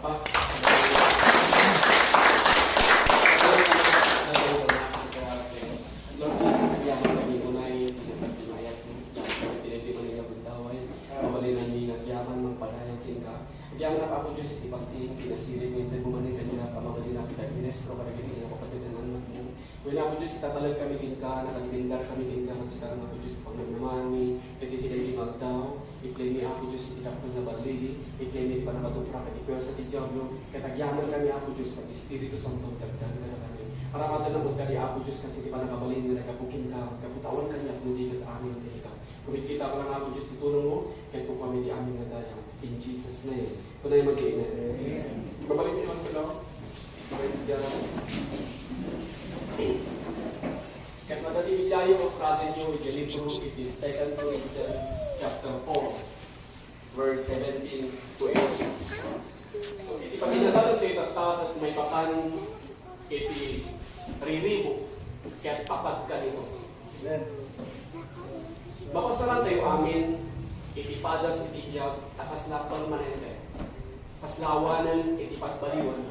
palakpak. Lord Jesus, nagyaman kami unay, pinagpagtinayat mo. Pinagpagtinayat mo nila bundaway. Mawali na ni nagyaman ng padayang tingka. Nagyaman na pa ako Diyos, itipagting, kinasirin mo, hindi bumanin kanila, pamamali na pinag-ministro, para ganyan ako kapatid ng anak mo. Wala ako Diyos, itatalag kami ginka, nakalibindar kami ginka, at sekarang ako Diyos, pagmamani, katitigay di magdaw, i-claim ako Diyos, itikapon na bali, i-claim pa na batupra, katipiyo sa tidyablo, katagyaman kami ako Diyos, pag-Espiritu Santo, tagdan na kami. Para madalabot kami ako Diyos, kasi di pa nakabalin na nagkapukin ka, kaputawan kanya, kung di ka amin na ikaw. Kumikita ko lang ako Diyos, itulong mo, kahit po kami di amin na dayang. In Jesus' name. Kunay mag-iina. Babalik niyo ang sila. Praise God. Kahit madali ilayo ang frate niyo, i-libro, it is 2 Corinthians chapter 4, verse 17 to 18. So, iti paginagalot kayo tatat at may papan, iti riribo, kahit papad ka nito. Mapasaran tayo amin, iti padas, iti biyag, takas na permanente. Paslawanan, iti pagbaliwan.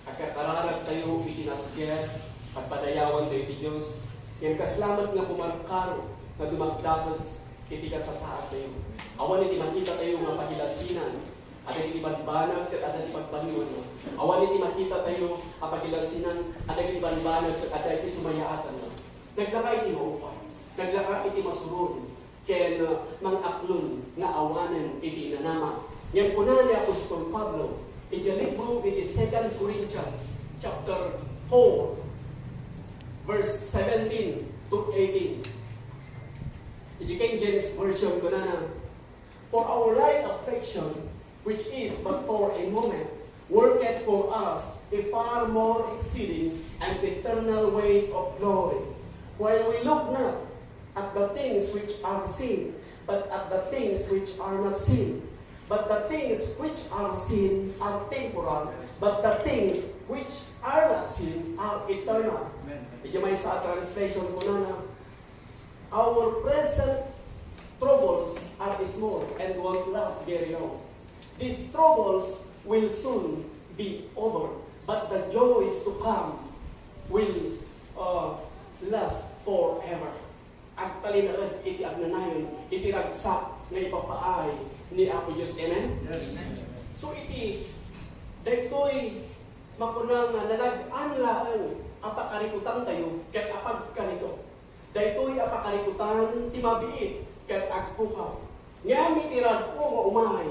Agkakararag tayo, iti nasger, pagpadayawan tayo iti Diyos. Yan kaslamat nga pumarkaro, na dumagdapas, iti kasasaad tayo. Awan iti makita tayo nga pagilasinan, at iti banbanag, at iti pagbaliwan. Awan iti makita tayo, ang pagilasinan, at iti banbanag, at iti sumayaatan. Naglaka iti maupay, naglaka iti masurun, ken mang-aklon nga awanan iti nanama. Yan po na ni Apostol Pablo, iti libro iti 2 Corinthians chapter 4, verse 17 to 18. Iti King James Version ko na, for our light affection, which is but for a moment, worketh for us a far more exceeding and eternal weight of glory. While we look not at the things which are seen, but at the things which are not seen. But the things which are seen are temporal, but the things which are not seen are eternal. Medyo may sa translation ko na, our present troubles are small and won't last very long. These troubles will soon be over, but the joys to come will last forever. Ang talinaan, iti agnanayon, iti ragsak, nga ipapaay ni Apo Diyos. Amen? Yes. So iti, daytoy makunang nalag-anlaan apakarikutan tayo, ket apag kanito. Daytoy apakarikutan timabiit, ket agpukaw. Ngami tirad po nga umay,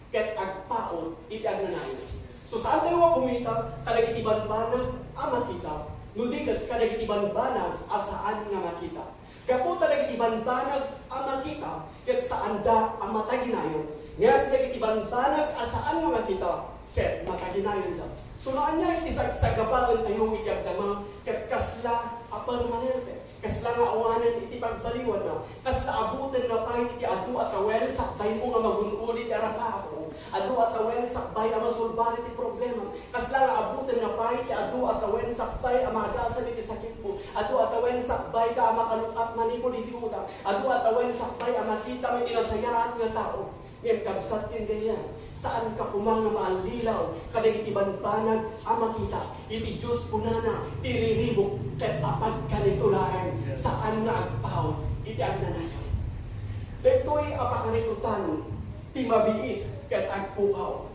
ket agpaot, iti agnanayon. So saan tayo kumita, kadag iti banbanag, ama kita. Nudigat kadag iti banbanag, asaan nga makita. Kapo talaga ibanbanag ang makita, ket saan da ang mataginayon. Ngayon talaga ibanbanag asaan nga makita, ket mataginayon da. So naan niya isagsagabalan tayo ityagdama, ket kasla a permanente. Kasla nga awanan iti pagbaliwan na. Kasla abutan na pa iti adu at awen sakbay mo nga magunulit arapapo. Adu at awen sakbay ang masulbar iti problema. Kasla nga abutan na pa iti adu at awen sakbay ang magasan iti sakit mo. Adu at awen sakbay ka ang makalukat manipod iti utang. Adu at awen sakbay ang makita may tinasayaan nga tao. Ngayon kabsat hindi yan. Saan ka pumanga maalilaw, kadag iti banbanag ang makita. Iti Diyos punana, iriribok, ket tapad kanitulaan, saan na agpaw, iti agnanayon. Dito'y apakarikutan, timabiis, ket agpukaw.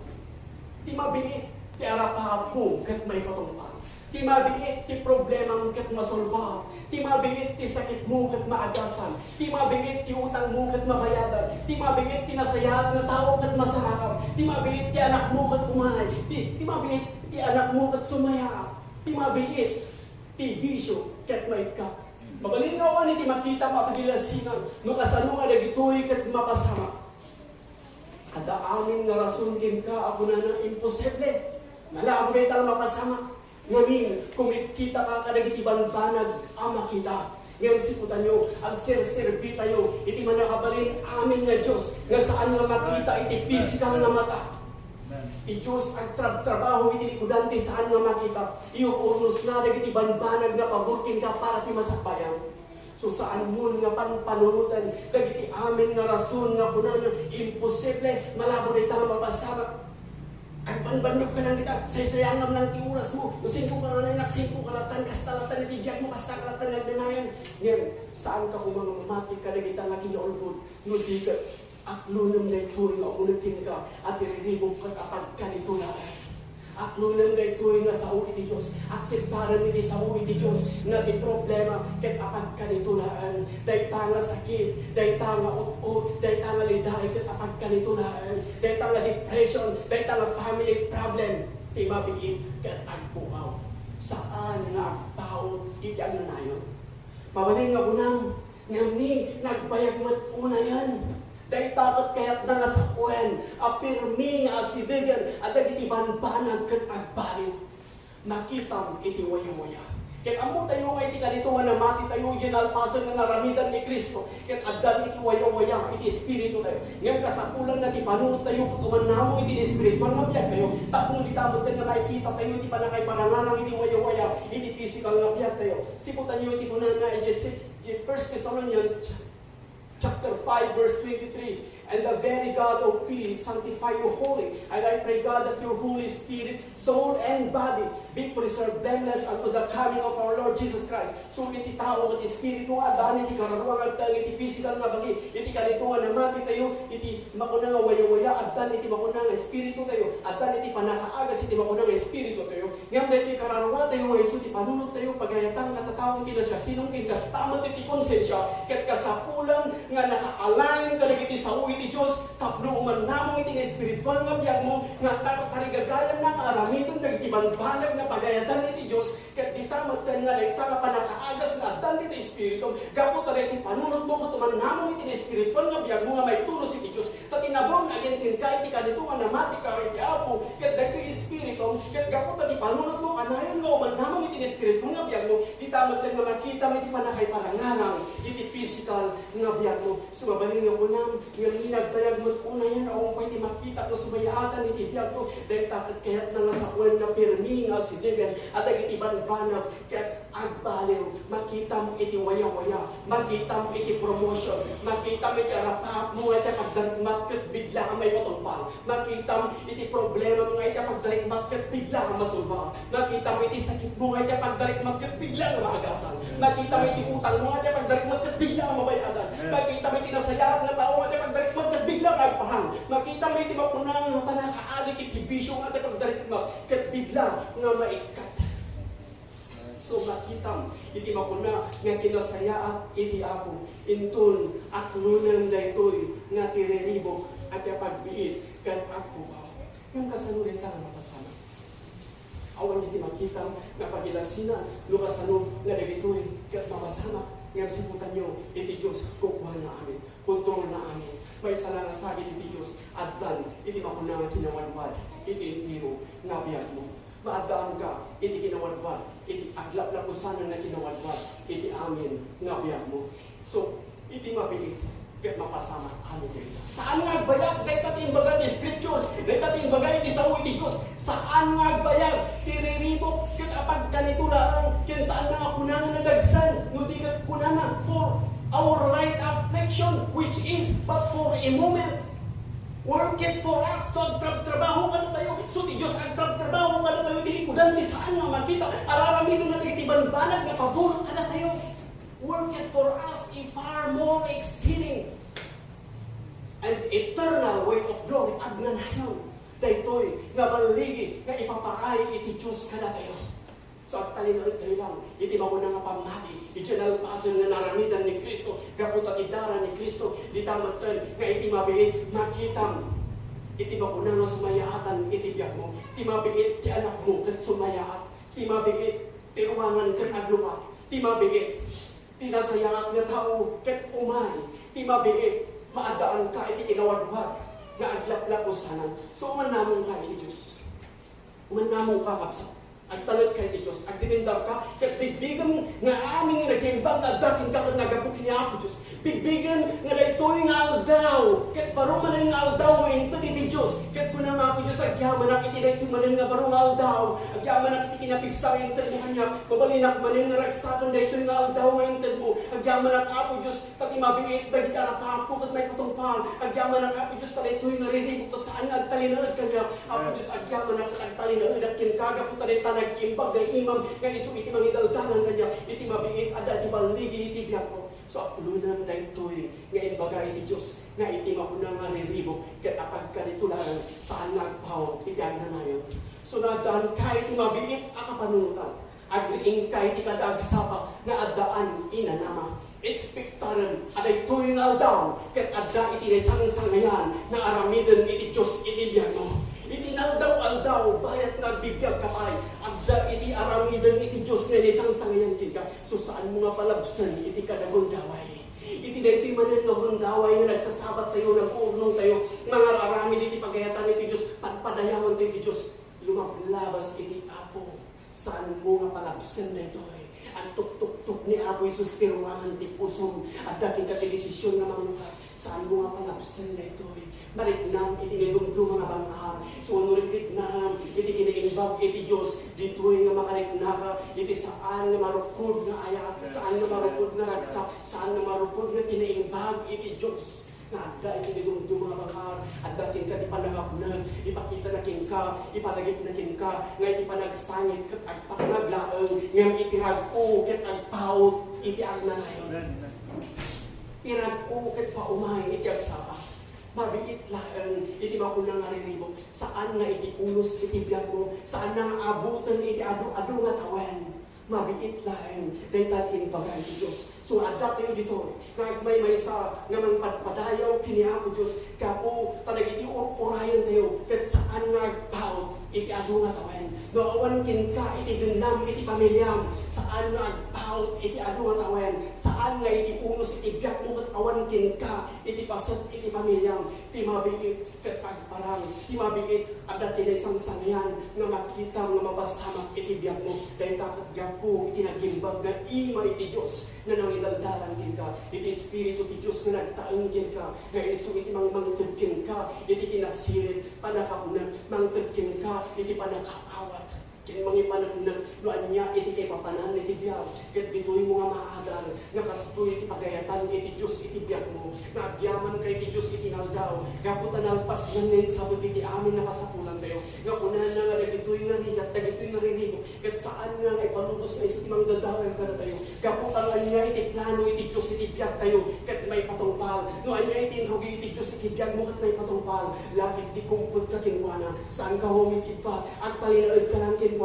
Timabiit, ti arapapo, ket may patungpang. Timabiit, ti problemang ket masolba. Timabiit, ti sakit mo ket maagasan. Timabiit, ti utang mo ket mabayadan. Timabiit, ti nasayad nga tao ket masarap. Timabiit, ti anak mo ket umay. Timabiit, ti anak mo ket sumaya. Timabiit, ti bisyo ket maikap. Mabalinaw ani ti makita mapagilasinan no kasano nga dagitoy ket mapasama. Ada amin nga rason ken ka ako na imposible. Nalaabo na itang mapasama. Ngamin, kumikita ka kadagiti banbanag ang makita. Ngayon siputan nyo, agserserbi tayo, iti manakabalin amin nga Diyos, nga saan nga makita iti physical nga mata. Iti Diyos ang trabaho iti likudante saan nga makita. Iuurnos na dagiti banbanag nga paburkin ka para ti masakbayan. So saan mo nga panpanurutan, dagiti amin nga rason nga punan nyo, imposible, malabo na itang mapasama. Ang Banbandog ka lang kita, saysayangam lang ti oras mo. Usin ko ka nga na, sin ko kalatan, kastalatan, itibiyag mo, kastakalatan, nagdanayan. Ngayon, saan ka kung mga mamati ka na kita nga kinaulbod, no di ka, aklunam na ito, nga unutin ka, at iriribog ka kapag ka nito na. Aklunam na ito, nga sa uwi ti Diyos, akseptaran niti sa uwi ti Diyos, nga di problema, ket apag ka nito naan, day tanga sakit, day tanga ut-ut, day tanga liday, ket apag ka nito naan, day tanga depression, day tanga family problem, ti mabiit, ket agpuaw. Saan nga agpaot, iyan na nayon. Mabaling nga bunang, ni nagbayag mat una yan. Dahil takot kaya't na nga sa kuwen, apirmi nga asibigan, at dagiti banbanag kat agbaliw. Nakitam iti waya-waya. Ket amo tayo nga iti kanito nga namati tayo ginalpasan nga naramidan ni Kristo. Ket addan iti waya-waya iti espiritu tayo. Ngayon kasapulan na ti panunod tayo kutuman namo iti espiritual nga biyak tayo. Tapno di tamod nga makikita tayo iti panakay paranganang iti waya-waya iti physical nga biyak tayo. Siputan niyo iti kunana iti 1 Thessalonians chapter 5 verse 23. And the very God of peace sanctify you wholly. And I pray, God, that your Holy Spirit, soul, and body be preserved blameless unto the coming of our Lord Jesus Christ. So iti tao at espiritu adan iti kararuang agtang iti physical nga bagi iti kanito nga namati tayo iti makuna nga waya-waya adan iti makuna nga espiritu tayo adan iti panakaagas iti makuna nga espiritu tayo ngam iti kararuang tayo nga isu iti panunod tayo pagayatang katatawang kina siya sinong kinkastamat iti konsensya ket kasapulan nga nakaalign kadagiti sa uwi ti Diyos, tapno uman namo iti nga espiritual nga biyag mo, nga tarigagayan na aramidon dagiti banbanag nga pagayatan iti Diyos, ket ditamat ken nga dayta nga panakaagas nga addan iti espiritu, gapo ta iti panunod mo kutuman namo iti espiritual nga biyag mo nga maitunos iti Diyos. Ta tinabong again ken ka iti kanito nga namati ka iti Apo, ket dayto espiritu, ket gapo ta iti panunod mo kanayon nga uman namo iti espiritual nga biyag mo, ditamat ken nga makita mo iti panakay paranganang iti physical nga biyag mo. Sumabalin nga unang nga nagtayag mo una yan o pwede makita ko sumayatan iti biyag ko dahil takot kaya't nga sa kuwan na pirmi nga sidigan at iti banbanag kaya't agbaliw makita mo iti waya-waya makita mo iti promotion makita mo iti arapap mo iti pagdarikmat kat bigla ka may matulpang makita mo iti problema mo iti pagdarikmat kat bigla ka masulba makita mo iti sakit mo iti pagdarikmat kat bigla ka maagasan makita mo iti utang mo iti pagdarikmat kat bigla ka mabayasan makita mo iti nasayaran na tao iti pagdarikmat kat bigla ka agpahang makita mo iti mapunang nga panakaalik iti bisyo nga iti pagdarikmat kat bigla nga maikat. So makita iti mapuna nga kinasayaat iti Apo intun aklunan daytoy nga tireribok at pagbiit ken agpuaw. Yung kasanurin ta nga mapasama. Awan iti makita nga pagilasina lukasano nga dagitoy ket mapasama nga siputan nyo iti Diyos kukuha na amin, kontrol na amin. May sana nga sabi iti Diyos addan iti mapuna nga kinawanwad iti intiro nga biyag mo. Maadaan ka, iti kinawadwad, iti aglap-lapusanan na kinawadwad, iti amin nga biyag mo. So, iti mabilit, ket mapasama amin kayo. Saan nga agbayag? Kaya katimbagan ni Scriptures, kaya katimbagan iti sa uwi Diyos. Saan nga agbayag? Tiriribok, ket apag kanito lang, ken saan nga kunangan na dagsan, no di ka kunangan for our right affliction, which is but for a moment. Work it for us. So, trabaho ka na tayo. So, di Diyos, trabaho ka na tayo. Dilikudan, di saan nga makita. Araramidon na itibanbanag na pabulot ka na tayo. Work it for us in far more exceeding and eternal weight of glory. Agna na yun. Daytoy, nga baligi, nga ipapakain iti Diyos ka na tayo. So, at talinod tayo lang. Iti mamuna nga pamati. Itinalpasan na naramidan ni Kristo. Gapot at idara ni Kristo. Ditamatan nga iti mabiit. Makitam. Iti mamuna nga sumayaatan iti biyag mo. Iti mabiit ti anak mo kat sumayaat. Iti mabiit ti ruangan kat agluwa. Iti mabiit ti nasayaat nga tao kat umay. Iti mabiit maadaan ka iti kinawadwad nga aglaplapusanan. So, umanamong ka iti Diyos. Umanamong ka kapsat. Agtalit kay ti Diyos, agdinindar ka, ket bigbigan nga aming nagimbag na dating kapag nagabuti niya ako Diyos. Bigbigan nga daytoy nga aldaw, ket paruman nga aldaw mo into ti Diyos, ket kunang ako Diyos agyaman na iti na iti manin nga barungal daw, agyaman na iti kinapigsa yung mo kanya, mabalinak manin nga ragsakan na ito yung aldaw yung mo, agyaman na Apo Diyos, pati mabiit, bagit arapapo, kat may putungpang, agyaman na Apo Diyos, pati ito yung narinig, kat saan nga agtalinood kanya, Apo Diyos, agyaman na agtalinood, at kinkaga po tayo tanag-imbag na imam, nga iso iti mangidaldanan kanya, iti mabiit, ada di baligi, iti biyak ko. So, apulunan na ito'y ngayon bagay iti Diyos nga iti makunang nga riribo kat apag ka nitularan saan nagpaw iti ang nanayon. So, nadaan ka iti mabiit ang kapanunutan. Agriing ka iti kadagsapa na adaan inanama. Expectaran at ito'y naldaw kat adda iti nesang-sangayan na aramidin iti Diyos iti biyan mo. Itinaldaw-aldaw, bayat nagbibiyag ka pa'y, agda iti aramidan iti Diyos na isang sangayan ka. So saan mo nga palabsan, iti kadagundaway. Iti na ito'y manan nga gundaway nga nagsasabat tayo, nag-urnong tayo, mga aramid iti pagayatan iti Diyos, padpadayawan iti Diyos, lumablabas iti Apo. Saan mo nga palabsan na ito'y. Ang tuk-tuk-tuk ni Apo Isus piruangan ti pusong, at dating katidesisyon nga manukat. Saan mo nga palabsan na ito'y. Mariknam, iti nidumdum mga banghar. So, nuriknam, iti kinaimbag, iti Diyos, dito'y nga makariknaka, iti saan nga marupod nga ayat, saan nga marupod nga ragsak, saan nga marupod nga kinaimbag, iti Diyos. Nga adda, iti nidumdum mga banghar, adda kin ka, di panagapnag, ipakita na kin ka, ipalagip na kin ka, nga iti panagsangit, kat agpaknaglaang, nga iti hagpo, kat agpaut, iti agnanayon. Tirag-o, kat paumay, iti agsapa. Mabiit lang, iti makunang nariribo. Saan nga iti unos iti biyag mo? Saan nga abutan iti adu-adu nga tawen? Mabiit lang, dahil tatin bagay iti Diyos. So, adat tayo dito. Nga may sa nga padayaw kiniapo Diyos. Kapo, talag iti urayan tayo. Kat saan nga agpaut iti adu nga tawen? Noawan kin ka iti dendam iti pamilyam. Saan nga agpaut iti adu nga tawen? Saan nga iti unos iti biyag mo kat awan kin ka iti pasot iti pamilyam. Ti mabiit kat agparang. Ti mabiit adat iti isang sangyan nga makita nga mapasamak iti biyag mo. Dahil takot gapo iti nagimbag na ima iti Diyos na nangidaldalan kin ka. Iti Espiritu ti Diyos na nagtaang kin ka. Nga iso iti mangtud kin ka. Iti kinasirit panakapunan. Mangtud kin ka. Iti panakaawat. Kaya mga ipanagnan, noan niya, iti kay papanan, iti biyag. Kat dito'y mga maadal, nakastoy iti pagayatan, iti Diyos, iti biyag mo. Nagyaman kay iti Diyos, iti naldaw. Gaputan alpas nanin, sabot iti amin nakasapulan tayo. Gapunan na nga, dito'y nga rigat, dito'y nga rinigo. Kat saan nga, ipalubos na iso, timang dadawan ka na tayo. Gaputan niya, iti plano, iti Diyos, iti biyag tayo. Kat may patungpal. Noan niya, iti inhugi, iti Diyos, iti biyag mo, kat may patungpal. Lakit di kumput ka kinwana. Saan ka humikit pa? At talinaod ka lang kinwana.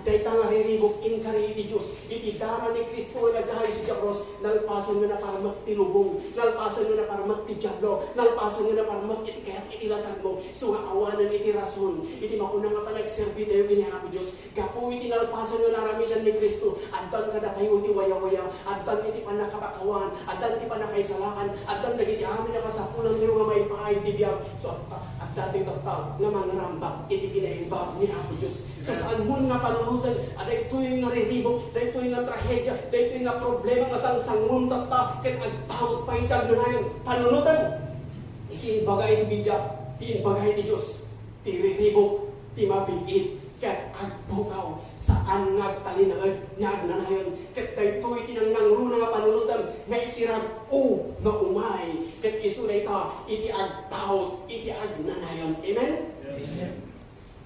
Dahil tanga riribok in kari iti Diyos. Iti dara ni Kristo na nagdahay si Jabros. Nalpasan nga na para magtilubong. Nalpasan nga na para magtijablo. Nalpasan nga na para magiti kaya't itilasan mo. So nga awanan iti rason. Iti makunang nga pa nagserbi tayo kinihapo Diyos. Gapo iti nalpasan nga naramidan ni Kristo. Addan ka na kayo iti waya-waya. Addan iti panakapakawan. Addan iti panakaisalakan. Addan nagiti amin na kasapulan tayo nga may paay bibiyag. So at dating tatag nga mangarambak iti kinaimbag ni Apo Diyos. So saan mo nga panunutan, at ito'y nga redibo, at ito'y nga trahedya, at ito'y nga problema nga sang-sangun tata, kaya agpahot pa itag na ngayon, panunutan. Iti bagay iti Biblia, iti bagay iti Diyos, ti redibo, ti mabiit, kaya agbukaw, saan nga talinaad, nga agnanayon, kaya ito'y tinangnangro nga panunutan, nga itirag-o nga umay, kaya kisunay ta, iti agpahot, iti agnanayon. Amen? Amen.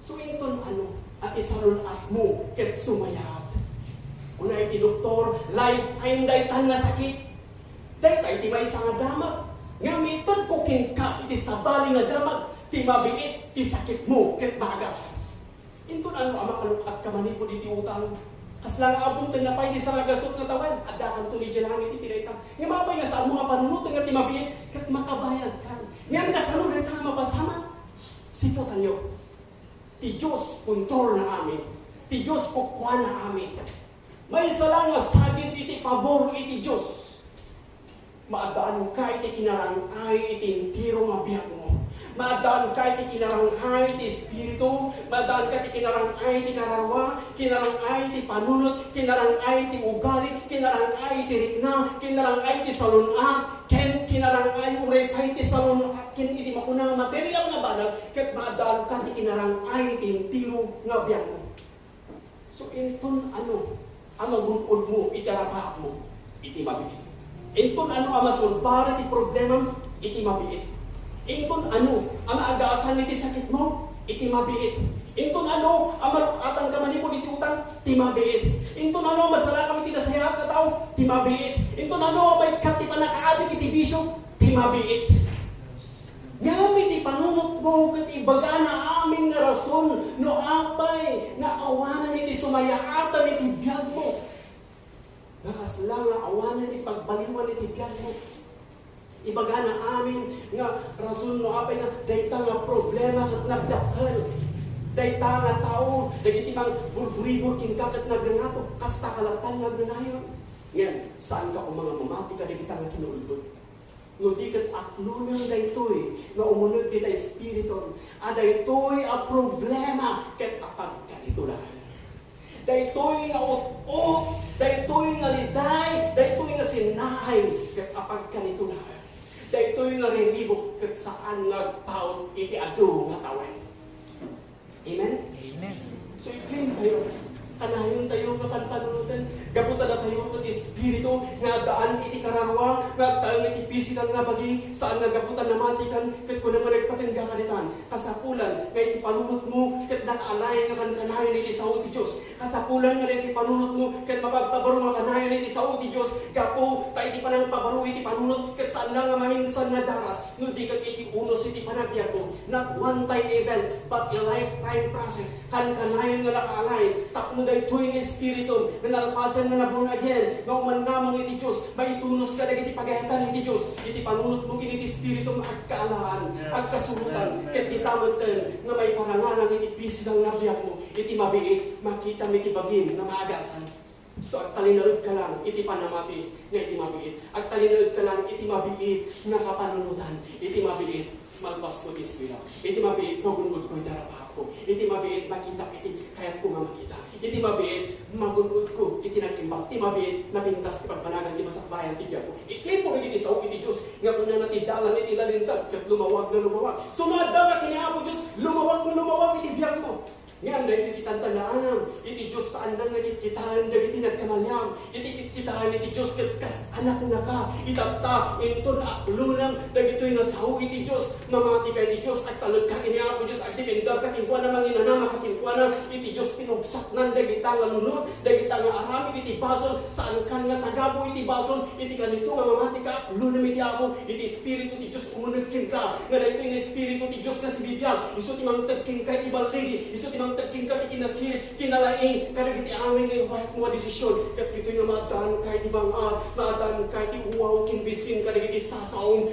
So ito ano? At isalulat mo, ket sumayat. Una iti doktor, lifetime daytan nga sakit. Daytay ti may nga damag. Nga mitad ko kinka, iti sabali nga damag. Ti mabiit, ti sakit mo, ket bagas. Ito ano ang makalukat ka manipod iti utang. Kaslang abutan na pa iti sa nagasot nga tawan. Adakan to ni Jelang iti tinaytang. Nga mapay nga saan mo nga panunutan nga ti mabiit, ket makabayad ka. Ngayon kasano na ka mapasama. Siputan nyo. Ti Diyos puntor na amin. Ti Diyos kukwa na amin. May salang nga sagit iti pabor iti Diyos. Maadaan ka iti kinarangay iti tiro nga biyak mo. Maadaan ka iti kinarangay ti Espiritu, maadaan ka iti kinarangay ti kararwa, kinarangay ti panunot, kinarangay ti ugali, kinarangay ti rikna, kinarangay ti salunat, kinarangay urepay ti salunat, iti makunang material nga banag, ket maadaan ka iti kinarangay ti tiro nga biyang mo. So inton ano, ang magunod mo, itarapahak mo, iti mabiit. Inton ano ang masulbara ti problema, iti mabiit. Inton ano ang maagasan iti sakit mo, iti mabiit. Inton ano ang marukatan ka manipod iti utang, iti mabiit. Inton ano ang masala kami iti nasayaat na tao, iti mabiit. Inton ano ang may kat ti panakaadik iti bisyo, iti mabiit. Gamit ti panunot mo ket ibaga na amin nga rason no apay na awanan iti sumayaatan iti biyag mo. Nakasla nga awanan iti pagbaliwan iti biyag mo. Ibaga na amin nga rason no apay na dayta nga problema ket nagdakkel. Dayta nga tao dagiti mang burburi king ket nagngato kasta kalatan nga ganayon. Ngem saan ka mga mamati ka dagiti nga kinuulbod? No di kat aklunan daytoy na umunod kita espiriton. Daytoy a problema ket apag kanito lang. Daytoy nga ut-ut, daytoy nga liday, daytoy nga sinahay ket apag kanito lang. Daytoy nga riribok ket saan nagpaot iti adu nga tawen. Amen? Amen. So i-claim tayo. Kanayon tayo kapanpanunutan. Gabutan na tayo iti espiritu nga daan iti kararwa, nga daan iti physical nga bagi, saan nga gabutan na matikan, ket ko naman nagpatingga kanitan. Kasapulan nga iti panunot mo, ket nakaalay nga kanayon iti sao ti Diyos. Kasapulan nga iti panunot mo, ket mapagpabaro nga kanayon iti sao ti Diyos. Gapo ta iti panang pabaro iti panunot, ket saan lang nga maminsan na daras, no di ket iti unos iti panagbiag mo. Not one time event, but a lifetime process. Kanayon nga nakaalay, takmo daytoy nga espiritu nga nalpasan nga born again, nga umanamang iti Diyos, maitunos ka dagiti pagayatan iti Diyos, iti panunot mo kiniti espiritu agkaalaan, agkasurutan, ket itamanten nga may paranganan iti pisidang nabiyag mo, iti mabiit, makita mo iti bagim nga maagasan. So agtalinaod ka lang, iti panamati nga iti mabiit. Agtalinaod ka lang, iti mabiit nga kapanunutan, iti mabiit, malpas ko iti espiritu. Iti mabiit, magunod ko itarapahak ko. Iti mabiit, makita iti kayat ko nga makita. Iti mabiit, magunod ko, iti nagimbang. Iti mabiit, napintas ti pagpanagan, ti masakbayan, ti biyak ko. Iti po iti sao iti Diyos, nga po na natidalan, iti lalintag, kat lumawag na lumawag. Sumada ka kiniapo Diyos, lumawag na lumawag, iti biyak mo. Ngayon, dahil iti tantanaan, iti Diyos saan nang nagkikitahan, dagiti nagkamalyam, iti kikitahan iti Diyos, kas anak na ka, itata, inton aklunang, dagito'y nasahu iti Diyos, mamati ka iti Diyos, at talog ka kiniapo Diyos, at dipindar ka kinkwa na manginanama ka kinkwa na, iti Diyos pinugsak nan, dagita nga lunod, dagita nga aramid iti bason, saan ka nga tagabo iti bason, iti kanito nga mamati ka, aklunang iti ako, iti Espiritu ti Diyos umunagkin ka, nga dahito yung Espiritu ti Diyos na si Bibiyag, iso timang tagkin ka iti baligi, iso timang tagkin ka iti kinasir, kinalaing, karagiti amin nga yung mga desisyon, kat ito'y nga maadaan ka iti banga, maadaan ka iti uwaw, kinbisin, karagiti sasaon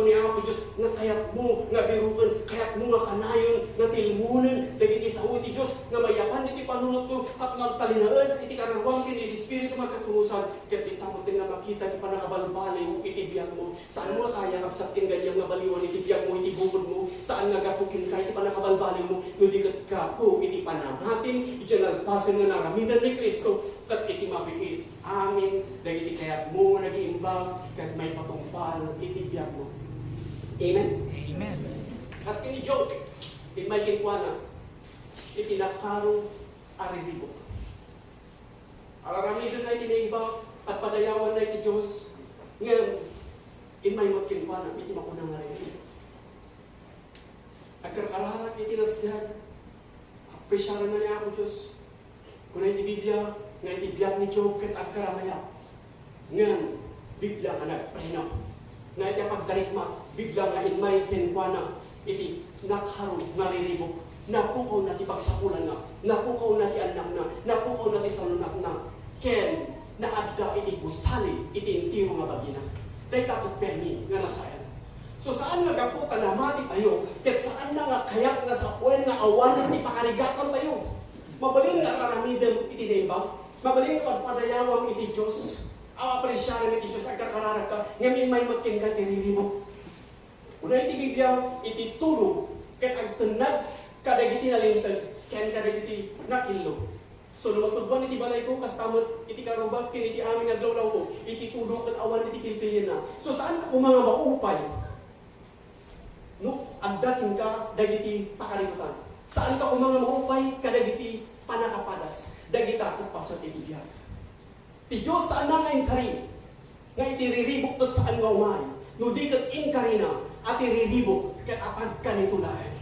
niya ako Diyos, nga kayat mo, nga birukan, kayat mo nga kanayon, nga tilmunan, dagiti sao iti Diyos, nga mayapan iti panunot ko, at magtalinaan, iti karawang iti Espiritu magkatungusan, kat itamot din nga makita iti panakabalbalay mo, iti biyag mo, saan mo kaya kapsakin ganyang nga baliwan iti biyag mo, iti bubod mo, saan nga gapukin ka iti panakabalbalay mo, no di kat gapo, iti panamatin, iti nagpasan nga naramidan ni Kristo, kat iti mabiit, amin, dagiti kayat mo nga nag-iimbang, kat may patungpal, iti biyag mo. Amen? Amen. As kini Job, in may kinkwana, iti nakaro aribibo. Araramidan na iti naimbang, at padayawan na iti Diyos, ngayon, in may magkinkwana, iti makunang aribibo. Agkarkararat iti nasdyan, presyaran na niya ako Diyos. Kung iti Biblia, nga iti biyag ni Job, kat agkaramaya. Ngayon, Biblia nga nagpreno. Nga iti pagdarikma, Biblia nga in may kinkwana, iti nakharo, nariribok. Napukaw na ti pagsapulan na, napukaw na ti anak na, napukaw na ti salunak na. Ken, naadda iti gusali, iti intiro nga bagina. Dahil takot permi, nga nasayan. So saan nga gapo ka na mati tayo, ket saan na nga kayak nga sa puwen nga awanan ni pakarigatan tayo. Mabalin nga karamidem iti naimbang, mabalin nga pagpadayawang iti Diyos, ang apresyaran iti Diyos, ang kakararag ka, ngayon may magking ka tiririmo. Una iti Biblia, iti tulog, ket agtenag kadagiti nalintag, ken kadagiti nakillo. So lumatugban iti balay ko, kastamot iti karubak, ken iti aming adlaw ko, iti tulog ket awan iti pilpilin na. So saan ka mga maupay? No, agdating ka dagiti pakarikutan. Saan ka mga maupay kadagiti panakapadas? Dagita ket pasot iti biag. Ti Dios saan na nga inkari? Nga itiriribok ket saan nga umay? No di ket inkari na at iriribok ket apag kanito laeng.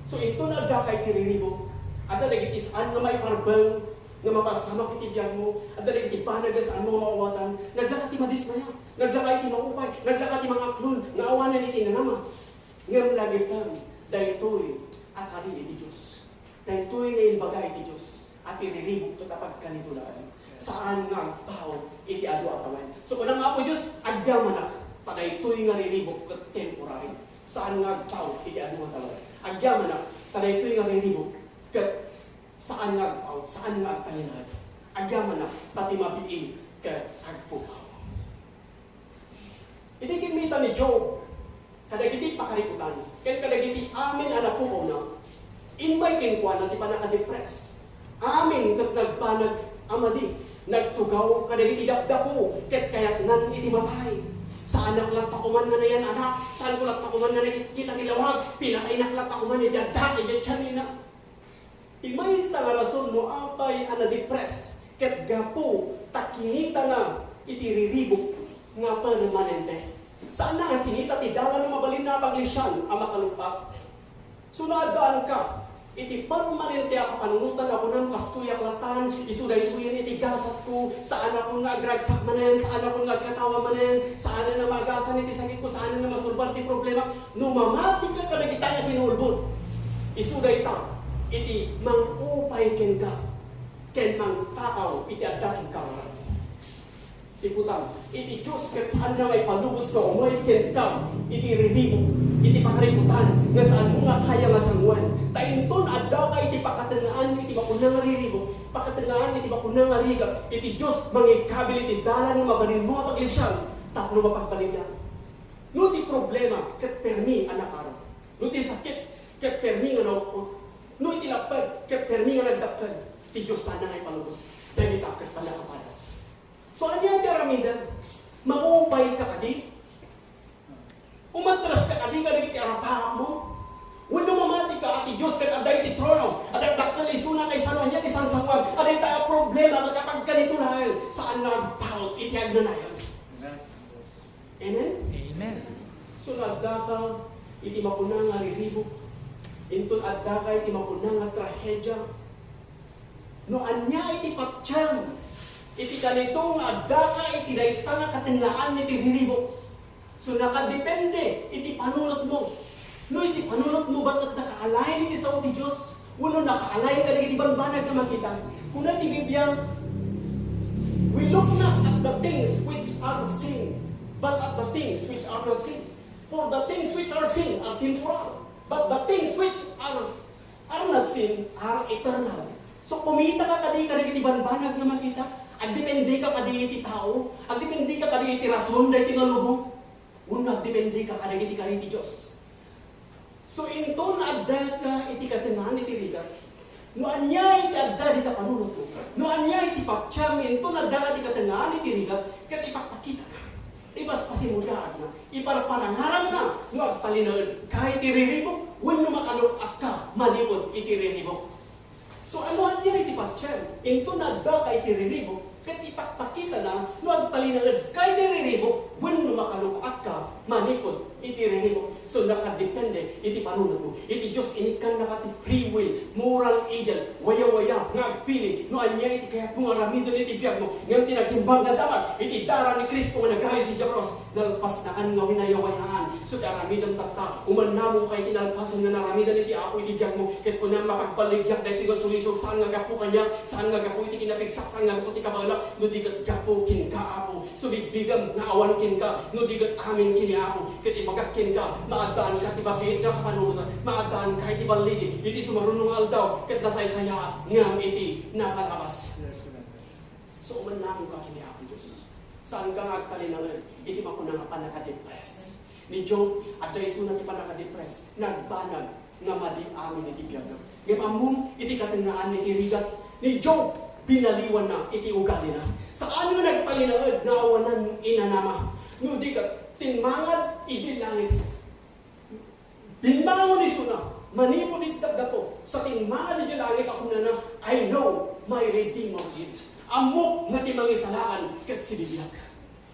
So ito na da kay iriribok. Ada dagiti saan nga may parbeng nga mapasama kiti biag mo, ada dagiti panag saan mo maawatan, naglakati madismaya, naglakati maupay, naglakati mga aklon, naawanan iti nanama. Ngam lagi kami, daytoy akari iti Diyos. Daytoy nga imbaga iti Diyos. At iriribok ito kapag kanito lang. Saan nga tao iti ado atawan. So unang nga po Diyos, agyaman na. Daytoy nga riribok kat temporary. Saan nga tao iti ado atawan. Agyaman na. Daytoy nga riribok kat saan nga tao, saan nga talinag. Agyaman na. Pati mabiin kat agpukaw. Inikimita ni Job. Kadagiti pakarikutan, ken kadagiti amin anak ko na, inbay kinkwa na ti panaka-depress. Amin kat nagpanag amadi, nagtugaw kadagiti dapdapo, ket kayat nan iti matay. Sa anak lang takuman na yan anak, saan ko lang takuman na kita nilawag, pinatay nak lang takuman ni dadak, ni tiyanina. Imay sa rason mo apay ana-depress, ket gapo takinita na itiriribok nga permanente. Saan na ang kinita ti dala ng mabalin na paglisyan ang makalupak? Sunadaan ka, iti permanente ako panunutan ako ng kastuyak latan, isuday-tuyin iti gasat ko, saan ako nga agragsak manen, saan ako nga katawa manen, saan na magasan iti sakit ko, saan na masurban ti problema, numamati ka kadagita nga kinulbod. Isuday ta, iti mangupay ken ka, ken mang takaw iti adaking kawaran. Siputan, iti Diyos kat saan na may palubos ka umay ken ka, iti riribok, iti pakarikutan, nga saan mo nga kaya nga sangwan. Tainton adda ka iti pakatengaan, iti bakunang nga riribok, pakatengaan, iti bakunang nga rigap, iti Diyos mangikabil iti dalan nga mabalin mo nga paglisyan, tapno mapagbaligyan. No ti problema, kat permi anak araw. No ti sakit, kat permi nga naukot. No iti lapad, kat permi nga nagdapkan. Ti Diyos sana ngay palubos, dahil itakat pala kapadas. So, ano yung karamidan? Maupay ka kadi? Umatras ka kadi ka naging arapahak mo? Wala mamati ka ati Diyos kat aday ti trono, aday daktal isuna kay sanuan niya isang sangwag, aday ta problema kapag ganito lahil, saan nagpaut itiag na nayan? Amen? Amen. So, adda ka, iti mapunang nga riribok, intun adda ka, iti mapunang nga trahedya, no anya iti patsyam, iti kanito nga adda ka iti dayta nga katengaan iti riribok. So nakadepende iti panunot mo. No iti panunot mo ba't nakaalain iti sao ti Diyos? Uno nakaalain ka iti banbanag na makita. Kung iti Biblia, we look not at the things which are seen, but at the things which are not seen. For the things which are seen are temporal, but the things which are not seen are eternal. So kumita ka kadi iti banbanag na makita. Agdepende ka kadi iti tao, agdepende ka kadi iti rason da iti ngalubong, una agdepende ka kadi iti Diyos. So into na adda ka iti katengahan iti rigat, no anya iti adda di ka panunod mo, no anya iti paksyam, into na adda ka iti katengahan iti rigat, kat ipakpakita na, ipaspasimulaan na, iparparangaran na, no agpalinagad, kahit iriribok, wano makalukak ka, manipod iti riribok. So ano niya iti paksyam, into na adda ka iti riribok, kat ipakpakita na, no agpalinagad, kahit iriribok, wano makalukak ka, manipod iti riribok. So nakadepende iti panunod mo. Iti Diyos inikan nakati free will, moral agent, waya-waya, ngagpili, no anya iti kaya kung aramidon iti biyag mo, ngayon tinagimbang na dapat, iti dara ni Kristo nga nagkaya si Jabros, nalpas na kan nga winayawayaan. So aramidon takta, umanamo kay tinalpasan nga naramidon iti ako iti biyag mo, ket po na mapagbaligyak na iti gasulisog, saan nga gapo kanya, saan nga gapo iti kinapigsak, saan nga gapo iti kabalak, no digat gapo kin ka apo. So bigbigam na awan kin ka, no digat amin kin apo, ket ibagat kin ka, maadaan ka, tibabit ka kapanunan, maadaan ka, itibaligi, iti sumarunong aldaw, ket nasaysaya, ngam iti napalabas. So, umanamo ka kini ako Diyos. Saan ka nga agtalinangan, iti makunang pa nakadepres. Ni Job, aday suna ti panaka-depress, nagbanag nga madi amin iti biyag na. Ngayon among iti katangaan iti rigat ni Job, binaliwan na iti ugali na. Saan nga nagpalinaod nga awanan inanama? No di ka, tinmangad iti langit. Binbangon ni suna, manimo di dapo. Sa tinmangad iti langit ako na I know my Redeemer lives. Amok nga ti mangisalaan ket silibiyag.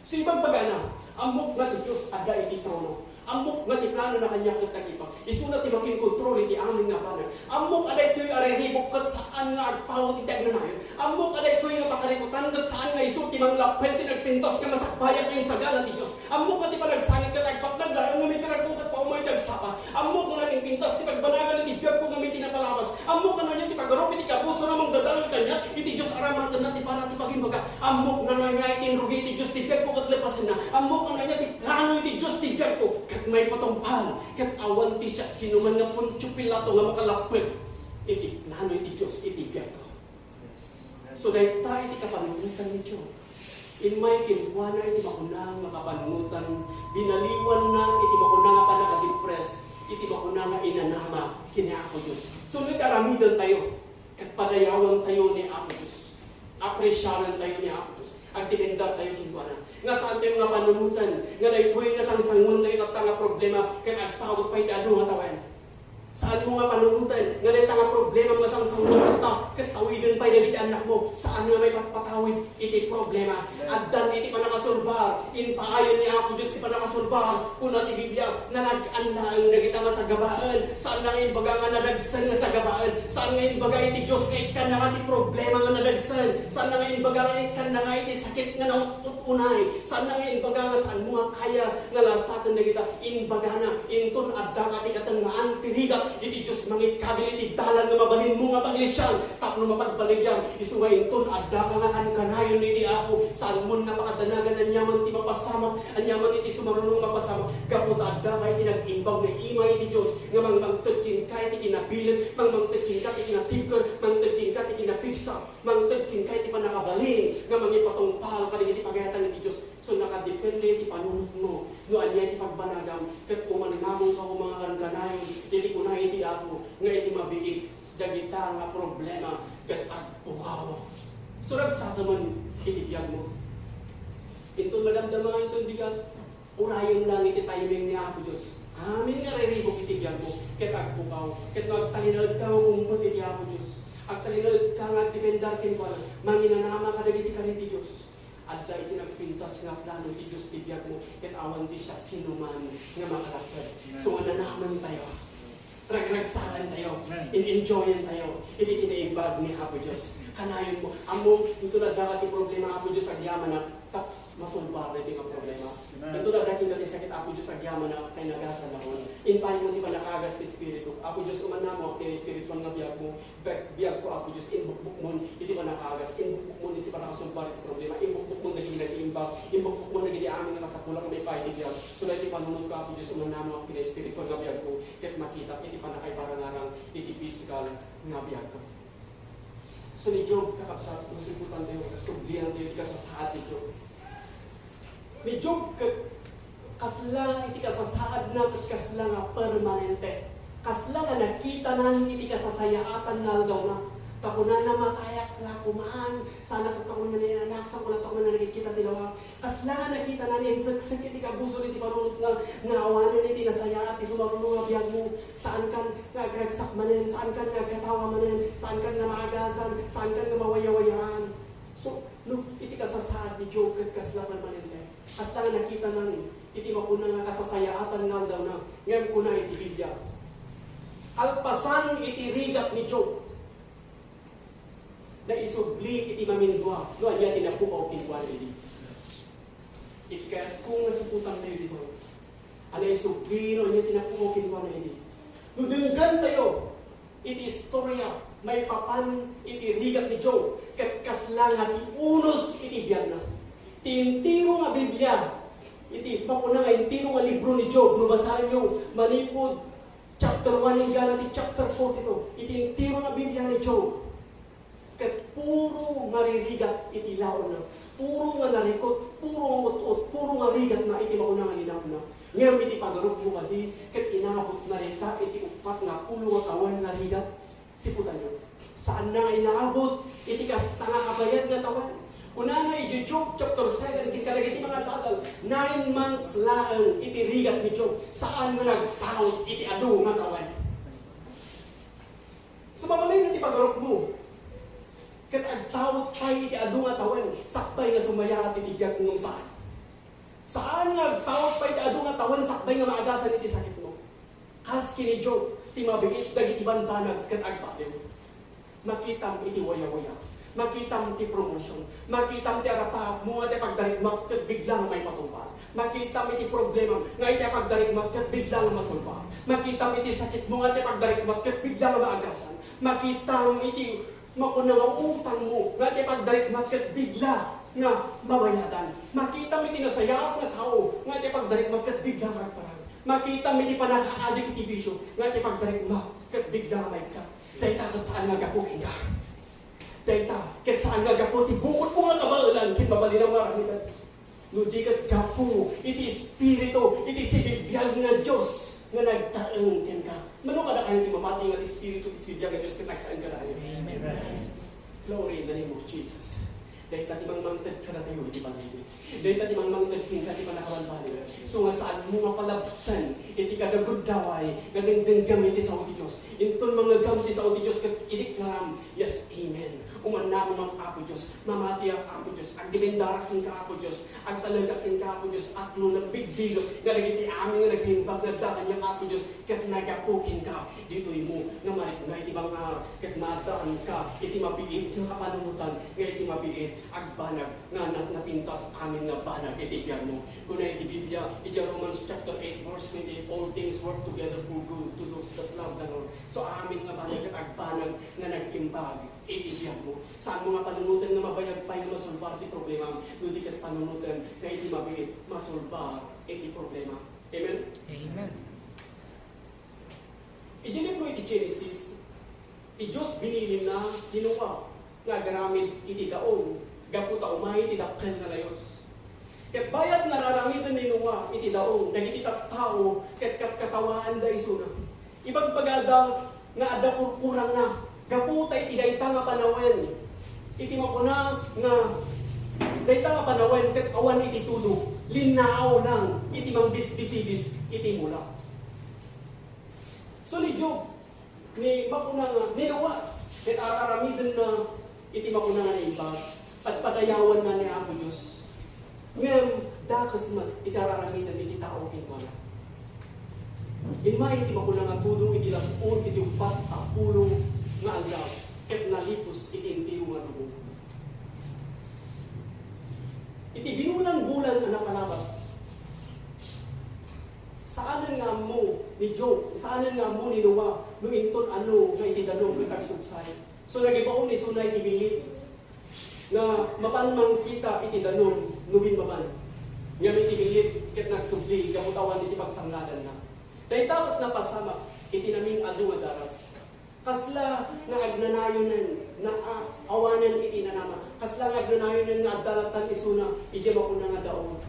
Sa ibang pagana, amok nga ti Diyos ada iti trono. Amok nga ti plano na kanya ket nagipag. Isuna ti makin kontrol iti amin nga panag. Amok aday toy ariribok ket saan nga agpaw ti tagnanan. Amok aday toy nga pakarikutan ket saan nga isu ti manglapet ti nagpintos nga masakbayan kayon sa gala ti Dios. Amok nga ti panagsangit ket agpaknag laeng nga may pinagbukat pa umoy tagsapa. Amok nga nating pintas ti pagbanagan iti biyag ko nga may tinapalawas. Amok nga nya ti paggarop iti kabuso namang dadalon kanya iti Dios araman ken ti para ti pagimbaga. Amok nga nya iti rugi iti Dios ti biyag ko ket lepasen na. Amok nga nya ti plano iti Dios ti biyag ko. Kat may patungpal, kat awan ti siya sinuman nga Poncio Pilato nga makalapit. Iti plano iti Diyos, iti biyato. So dahil tayo iti kapanunutan ni Diyo. In may kinwana iti makunang nga kapanunutan, binaliwan na iti makunang nga panaka-depress, iti makunang nga inanama kini ako Diyos. So nagkaramidan tayo, kat padayawan tayo ni ako Diyos. Apresyaran tayo ni ako Diyos. Agdinendar tayo kinwana. Nga saan tayo nga panunutan, nga naitoy nga sangsangon tayo na nga problema, kaya agtawag pa iti ano nga tawain. Saan mo nga panunutan, nga naita nga problema nga sangsangon ka, kaya tawidan pa iti anak mo, saan nga may patpatawid iti problema. Addan iti panakasulbar, inpaayon ni Apo Diyos iti panakasulbar, kuna ti Biblia, nalagaan nagita nga sa gabaan, saan nga yung baga nga nadagsan nga sa gabaan, saan nga yung baga iti Diyos nga ikan na nga ti problema nga nadagsan, saan nga yung baga nga ikan na nga iti sakit nga nautunay, saan nga yung baga nga saan mo nga kaya nga lasatan nagita, inbaga na, inton adda ka ti katangaan, tirigat, iti Diyos mangit kabil iti dalan nga mabalin mo nga paglisyan tapno mapagbaligyan isuwain ton adda ka nga kanayon iti ako salmon nga makadanagan anyaman ti mapasamak anyaman iti sumarunong mapasamak kaput adda ka iti nag-imbag na imay iti Diyos nga mangtagkin ka iti kinabilin mangtagkin ka iti kinatibker mangtagkin ka iti kinapigsa mangtagkin ka iti panakabalin nga mangipatungpal ka iti pagayatan iti Diyos. So nakadepende iti panunot mo no anya iti pagbanagam ket kumanamong ka ko mga kankanayon dili ko na iti ako nga iti mabiit dagita nga problema ket agpukaw. So nagsaka man iti biyag mo. Ito madamdama ito bigat urayon lang iti timing ni Apo Diyos. Amin nga riribok iti biyag mo ket agpukaw ket magtalinod ka kumput iti Apo Diyos. Agtalinod ka nga dependar ken ko manginanama ka dagiti kaniti Diyos. Adda iti nagpintas nga plano ti Diyos ti biyag mo ket awan di siya sinuman nga makalakad. So mananaman tayo. Ragsalan tayo. In-enjoyan tayo. Iti kinaimbag ni Apo Diyos. Kanayon mo. Among ito na dapat ti problema Apo Diyos agyaman na tapos masulbar na iti nga problema. Ito na dakin dati sakit Apo Diyos agyaman na kay nagasan ako. Inpay mo ti panakagas ti Espiritu. Apo Diyos uman mo ti Espiritu nga biyag mo. Biyag ko Apo Diyos inbukbuk mo iti panakagas. Inbukbuk mo iti panakasulbar iti problema. Inbukbuk mo naging nag-iimbag. Inbukbuk mo naging amin nga masakulang may pay iti biyag. So na iti panunod ka Apo Diyos uman mo ti Espiritu nga biyag ko. Ket makita iti panakay parangarang iti physical nga biyag ko. So ni Job kakapsat masiputan tayo sublihan tayo kasasaad ni Job. Ni Job kaslang iti kasasaad na kaslang nga permanente. Kaslang nga nakita nan iti kasasayaatan naldaw na. Takunan na matayak na kumaan. Sana katakunan na anak sa kulang takunan na nakikita tilawa. Kaslang nga nakita nan yung sagsag iti kabuso iti parunot nga awanan iti nasayaat iti sumarunong nga biyag mo. Saan kan nagragsak manin, saan kan nagkatawa manin, saan kan na maagasan, saan kan na mawayawayaan. So, no, iti kasasaad ni Job ket kaslang permanente. Kaslang nga nakita nan iti makuna nga kasasayaatan nga daw na ngayon kuna iti Biblia. Alpasan iti rigat ni Job na isubli iti mamindwa. No, anya tinapukaw kinkuan iti. Iti kaya kung nasiputan tayo dito, ano isubli, no, anya tinapukaw kinkuan iti. No, denggan tayo, iti istorya, may papan iti rigat ni Job, kat kaslang at iunos iti biyag na. Tintiro nga Biblia, iti pakuna nga intiro nga libro ni Job, no basahin nyo, manipod, chapter 1 hinggan iti chapter 42, iti intiro nga Biblia ni Job. Kat puro maririgat iti laon na. Puro nga narikot, puro nga utot, puro nga rigat na iti mauna nga nilaon na. Ngayon iti pagarok mo kadi, kat inabot na rin ka, iti upat nga pulo at awan na rigat, siputan nyo. Saan na inaabot, iti kas kabayad na tawan. Una nga iti Job chapter 7, kikalagay iti mga tatal, 9 months lang iti rigat ni Job. Saan nga nagtawag iti adu nga tawan. Sumamalay nga iti pagarok mo, kat agtawag tayo iti adu nga tawan, sakbay nga sumaya at iti biyak ng saan. Saan nga tawag pa iti adu nga tawan, sakbay nga maagasan iti sakit mo. Kas kini Job, ti mabigit dagiti bantanag ket agpaliw. Makitam iti waya-waya, makitam ti promotion, makitam ti arapap mo ati pagdarigmat ket biglang may patumpal. Makitam iti problema nga iti pagdarigmat ket biglang masulba. Makitam iti sakit mo ati pagdarigmat ket biglang maagasan. Makitam iti makuna nga utang mo nga iti pagdarigmat ket bigla nga mabayadan. Makita mo iti nasayaan nga tao nga iti pagdarigmat ket bigla magparang. Makita mo iti panakaadik iti bisyo nga iti pagdarigmat ket bigla may ka. Dayta ket saan nga gapukin ka. Dayta ket saan nga gapu ti bukod mo nga kabaalan ket mabalinaw nga ramitan. No di ket gapu iti espiritu iti sibibiyag nga Dios nga nagtaeng ken ka. Mano kada kayo ti mamati nga espiritu iti sibibiyag nga Dios ket nagtaeng ka dayo. Amen. Glory in the name of Jesus. Dahil tati mang mangtad ka na tayo, hindi pag-ibig. Dahil tati mang mangtad ka, di panakawan balik. So nga saan mo nga palabsan, iti kadagod daway, gadagdag gamit sa o Diyos. Inton mga gamit sa o Diyos, idiklam, yes, amen. Uman namin ang Apo Diyos, mamati ang Apo Diyos, ang dimendarak ka Apo Diyos, ang talagakin ka Apo Diyos, at lunang bigbigo, nga nagiti amin nga naghimbag na dakan niyang Apo Diyos, kat nagapukin ka, dito'y mo, nga marit na iti mga, kat madaan ka, iti mabiit, nga kapanunutan, nga iti mabiit, agbanag, nga napintas amin nga banag, iti biyan mo. Kuna iti Biblia, iti Romans chapter 8, verse 28, all things work together for good to those that love the Lord. So amin nga banag, kat agbanag, nga nag-imbag, iti biyan mo. Saan mo nga panunutan na mabayag pa yung masulbar iti problema, hindi kat panunutan na iti mabiit, masulbar iti problema. Amen? Amen. Ijilip mo iti Genesis, iti Diyos binilin na hinuwa, nga garamid iti daon, gaputa umay iti dakkel na layos. Ket bayad nararamitan ni Noah iti daon, nagiti tao, ket katawaan da isuna. Ibagbagada nga ada purpurang na, gaputa iti dayta nga panawen. Iti makuna nga dayta nga panawen ket awan iti tulo, linao lang iti mangbisbisibis iti mula. So ni Job, ni makuna nga, ni Noah, ket araramitan na iti makuna nga na iba, at padayawan na ni Apo Diyos. Ngayon, dakas mat, itararamitan iti tao kinwala. Inmay iti makuna nga tulo, iti laspon, iti upat, apulo, nga aldaw, ket nalipos iti intiyo nga tubo. Iti binulan-bulan na nakalabas. Saanan nga mo ni Job, saanan nga mo ni Noah, no inton ano, nga iti danog, nga tagsubsay. So nagibaon ni sunay iti bilit, nga mapanmang kita iti danog, nubin maman. Ngayon iti bilit, ket nagsubli, gamutawan iti pagsangladan na. Dahil takot na pasama, iti naming adu nga daras. Kasla nga agnanayonan, na awanan iti nanama. Kasla nga agnanayonan nga adalatan isuna, iti makuna nga daon.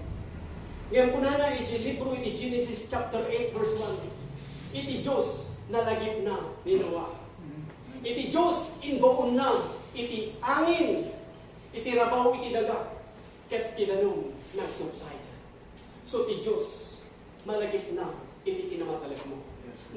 Ngayon po na iti libro iti Genesis chapter 8 verse 1. Iti Diyos nalagip na ni Noah. Iti Diyos inbaon na, iti angin, iti rabaw iti daga, ket kinanong nagsubside. So iti Diyos malagip na, iti kinamatalag mo.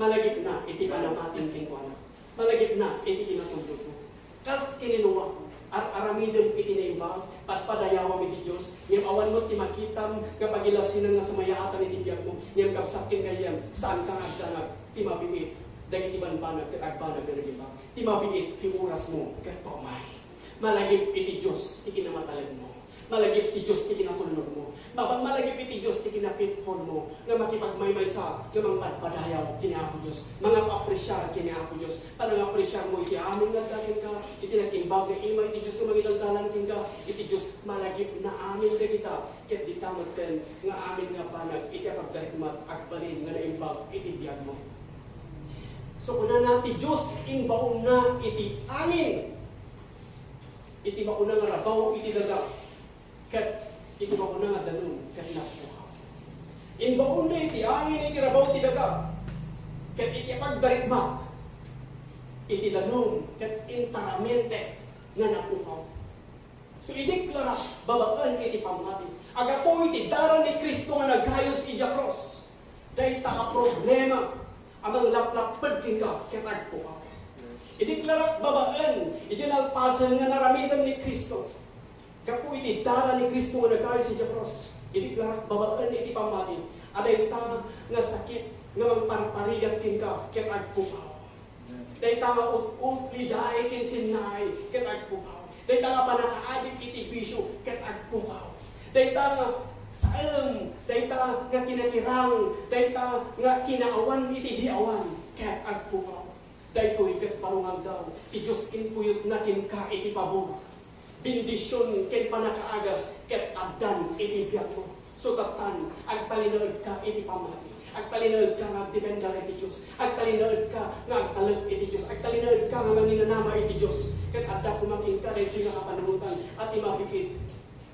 Malagip na, iti panamating kingwana. Malagip na, iti kinatulog mo. Kas kininuwa, at aramidem iti naimbag, patpadayawa iti Diyos, ngayam awan mo ti makitam, kapag ilasinan nga sumayaatan iti biyag mo, ngayam kapsakin kayam, saan ka agdanag, ti mabiit, dagiti banbanag, ket agbanag na nagimba, ti mabiit, ti oras mo, ket pamay. Malagip iti Diyos, ti kinamatalag mo. Malagip iti Diyos, ti kinatulog mo. Malagip iti Diyos, ti kinapitfon mo, nga makipagmaymay sa, nga mga padpadayaw, kini Apo Diyos, mga apresyar, kini Apo Diyos, panang apresyar mo, iti aming nagdakin ka, iti nagkimbag, nga ima, iti Diyos, nga magidaldalan kin ka, iti Diyos, malagip na amin na kita, ket di tamagten, nga amin nga panag, iti apagdarikmat, agbalin, nga naimbag, iti biyag mo. So, kuna natin Diyos, inbaon na, iti angin, iti mauna nga rabaw, iti daga, ket iti mauna nga danong, ket napuha. Inbaon na iti angin iti rabaw ti daga. Ket iti pagdarigma. Iti danong ket intaramente nga napukaw. So ideklara babaan iti pamati. Agapo iti daran ni Kristo nga nagkayos iti cross. Dahil ta problema amang laplapad ka ket agpukaw. Ideklara babaan iti nalpasan nga naramitan ni Kristo. Gapo iti daran ni Kristo nga nagkayos iti cross. Ideklara babaan iti pamati. Aday ta nga sakit nga magparparigat ka ket agpukaw. Dahil ta nga ut-ut liday ken sinay ket agpukaw. Dahil ta nga panakaadik iti bisyo ket agpukaw. Dahil ta nga saem, dahil ta nga kinakirang, dahil ta nga kinaawan iti diawan ket agpukaw. Dahil to ket parungang daw, ti Diyos inpuyot na kinka iti pabor. Bendisyon ken panakaagas ket addan iti biyak mo. Sutatan, agtalinood ka iti pamati. Agtalinood ka nga agdependa iti Diyos. Agtalinood ka nga agtalog iti Diyos. Agtalinood ka nga maninanama iti Diyos. Ket adda kumaking ka dahil pinakapanunutan at imapipit.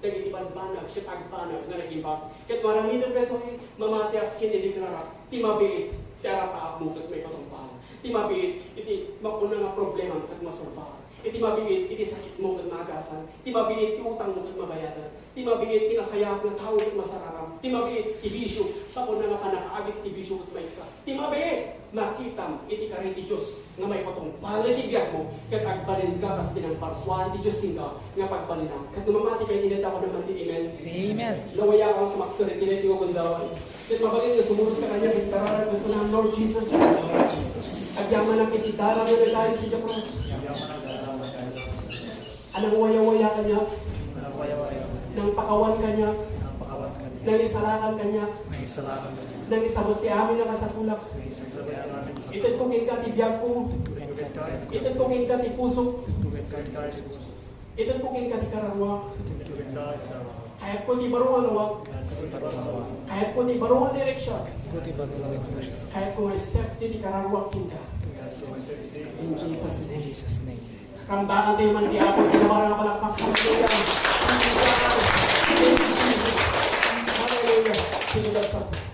Dahil iti banbanag, ket agbanag nga nag-ibag. Ket marami na beto mamatias kinidiklara. Timabiit, tiyara paabmo ket may patumpahan. Timabiit, iti makuna nga problema ket masurbahan. Iti mabiit, iti sakit mo ket maagasan. Timabiit, ti utang mo ket mabayadan. Timabiit, tinasayat ng tao ket masararam. Timabiit, ibisyo, tapon na nga panakaagit ibisyo ket may ka. Timabiit, nakitam, iti kari ti Diyos nga may patungpal iti biag mo ket agbalin ka kas pinangparsuan ti Diyos kinka nga pagbalinam. Ket mamati kay tinita ko naman ti amen. Amen. Nawaya ka ang tumaktor iti ti ko kundawan. Ket mabalin nga sumunod ka kanya bintararan ket ng Lord Jesus. Agyaman ang kititara mo na dahil si Diyos. Anong waya-waya kanya? Nang pakawan kanya? Nang isalakan kanya? Nang isabot ti amin na kasatulak? Itan kong inka ti biyag ko? Itan kong inka ti puso? Itan kong inka ti karawak? Kahit ko ti baruan awak? Kahit ko ti baruan direksyon? Kahit ko may safety ti karawak kinka? In Jesus' name. Kang bakal tayo man tiapon, kinabarang na palakpak. Hallelujah. Hallelujah. Hallelujah.